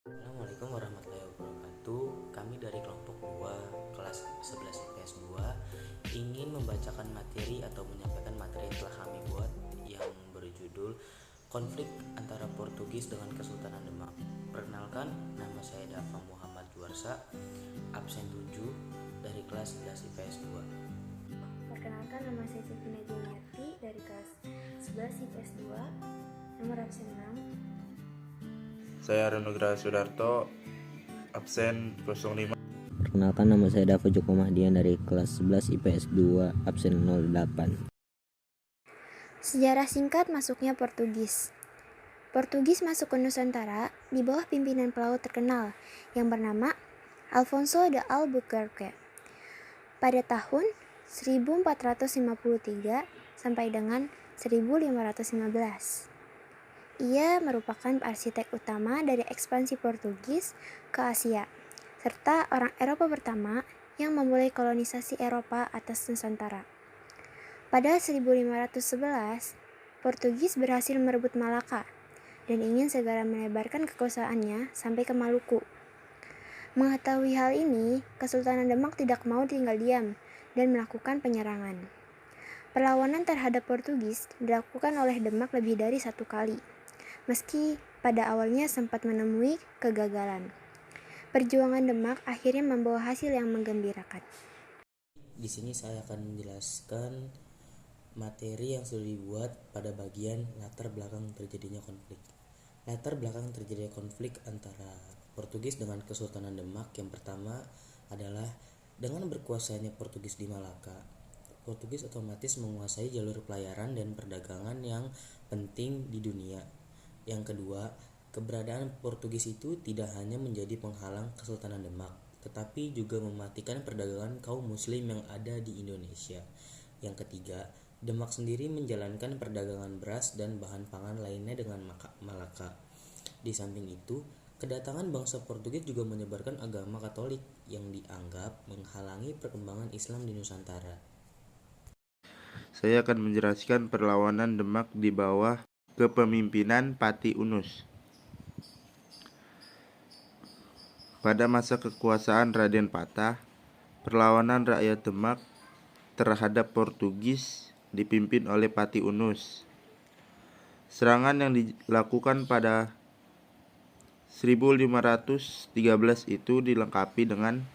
Assalamualaikum warahmatullahi wabarakatuh. Kami dari kelompok 2 kelas 11 IPS 2 ingin membacakan materi atau menyampaikan materi yang telah kami buat yang berjudul Konflik antara Portugis dengan Kesultanan Demak. Perkenalkan, nama saya Dafa Muhammad Juarsa, absen 7 dari kelas 11 IPS 2. Perkenalkan, nama saya Sifina Juniati dari kelas 11 IPS 2, nomor absen 6. Saya Renugra Sudarto, absen 05. Perkenalkan, nama saya Dava Joko Mahdian dari kelas 11 IPS 2, absen 08. Sejarah singkat masuknya Portugis. Portugis masuk ke Nusantara di bawah pimpinan pelaut terkenal yang bernama Alfonso de Albuquerque pada tahun 1453 sampai dengan 1515. Ia merupakan arsitek utama dari ekspansi Portugis ke Asia, serta orang Eropa pertama yang memulai kolonisasi Eropa atas Nusantara. Pada 1511, Portugis berhasil merebut Malaka dan ingin segera melebarkan kekuasaannya sampai ke Maluku. Mengetahui hal ini, Kesultanan Demak tidak mau tinggal diam dan melakukan penyerangan. Perlawanan terhadap Portugis dilakukan oleh Demak lebih dari satu kali, meski pada awalnya sempat menemui kegagalan. Perjuangan Demak akhirnya membawa hasil yang menggembirakan. Di sini saya akan menjelaskan materi yang sudah dibuat pada bagian latar belakang terjadinya konflik. Latar belakang terjadinya konflik antara Portugis dengan Kesultanan Demak yang pertama adalah dengan berkuasanya Portugis di Malaka. Portugis otomatis menguasai jalur pelayaran dan perdagangan yang penting di dunia. Yang kedua, keberadaan Portugis itu tidak hanya menjadi penghalang Kesultanan Demak, tetapi juga mematikan perdagangan kaum muslim yang ada di Indonesia. Yang ketiga, Demak sendiri menjalankan perdagangan beras dan bahan pangan lainnya dengan Malaka. Di samping itu, kedatangan bangsa Portugis juga menyebarkan agama Katolik yang dianggap menghalangi perkembangan Islam di Nusantara. Saya akan menjelaskan perlawanan Demak di bawah kepemimpinan Pati Unus. Pada masa kekuasaan Raden Patah, perlawanan rakyat Demak terhadap Portugis dipimpin oleh Pati Unus. Serangan yang dilakukan pada 1513 itu dilengkapi dengan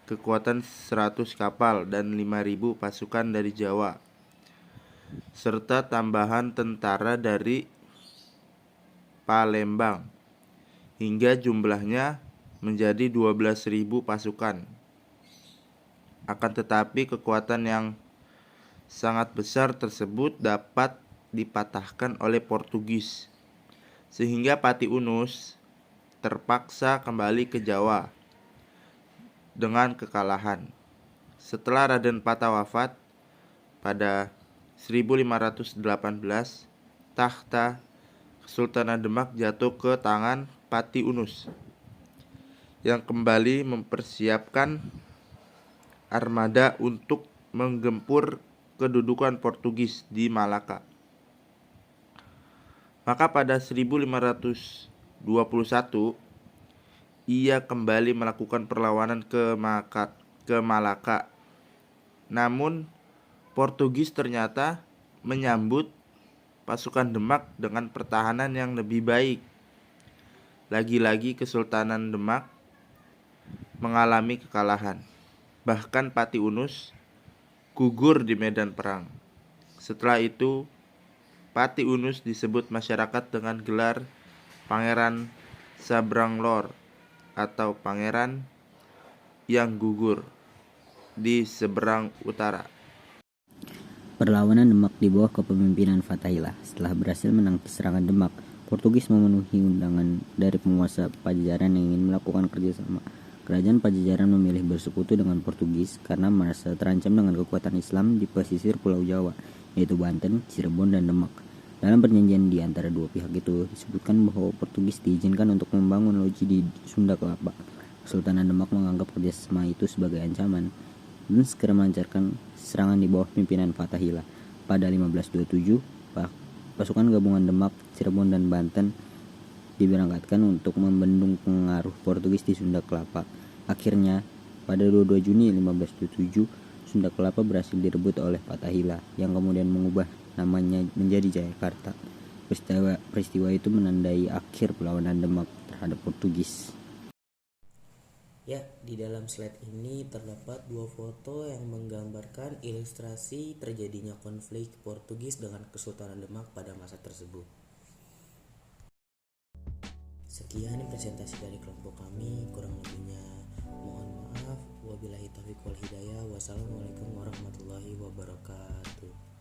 kekuatan 100 kapal dan 5.000 pasukan dari Jawa, serta tambahan tentara dari Palembang, hingga jumlahnya menjadi 12.000 pasukan. Akan tetapi kekuatan yang sangat besar tersebut dapat dipatahkan oleh Portugis, sehingga Pati Unus terpaksa kembali ke Jawa dengan kekalahan. Setelah Raden Patah wafat pada 1518, tahta Kesultanan Demak jatuh ke tangan Pati Unus yang kembali mempersiapkan armada untuk menggempur kedudukan Portugis di Malaka. Maka pada 1521 ia kembali melakukan perlawanan ke Malaka. Namun Portugis ternyata menyambut pasukan Demak dengan pertahanan yang lebih baik. Lagi-lagi Kesultanan Demak mengalami kekalahan. Bahkan Pati Unus gugur di medan perang. Setelah itu, Pati Unus disebut masyarakat dengan gelar Pangeran Sabranglor atau pangeran yang gugur di seberang utara. Perlawanan Demak di bawah kepemimpinan Fatahillah. Setelah berhasil menangkis serangan Demak, Portugis memenuhi undangan dari penguasa Pajajaran yang ingin melakukan kerjasama. Kerajaan Pajajaran memilih bersekutu dengan Portugis karena merasa terancam dengan kekuatan Islam di pesisir Pulau Jawa, yaitu Banten, Cirebon, dan Demak. Dalam perjanjian di antara dua pihak itu disebutkan bahwa Portugis diizinkan untuk membangun loji di Sunda Kelapa. Kesultanan Demak menganggap kerjasama itu sebagai ancaman dan segera melancarkan serangan di bawah pimpinan Fatahillah. Pada 1527, pasukan gabungan Demak, Cirebon, dan Banten diberangkatkan untuk membendung pengaruh Portugis di Sunda Kelapa. Akhirnya, pada 22 Juni 1577, Sunda Kelapa berhasil direbut oleh Fatahillah yang kemudian mengubah namanya menjadi Jayakarta. Peristiwa itu menandai akhir perlawanan Demak terhadap Portugis. Ya, di dalam slide ini terdapat dua foto yang menggambarkan ilustrasi terjadinya konflik Portugis dengan Kesultanan Demak pada masa tersebut. Sekian presentasi dari kelompok kami, kurang lebihnya mohon maaf. Wabillahi taufiq wal hidayah. Wassalamualaikum warahmatullahi wabarakatuh.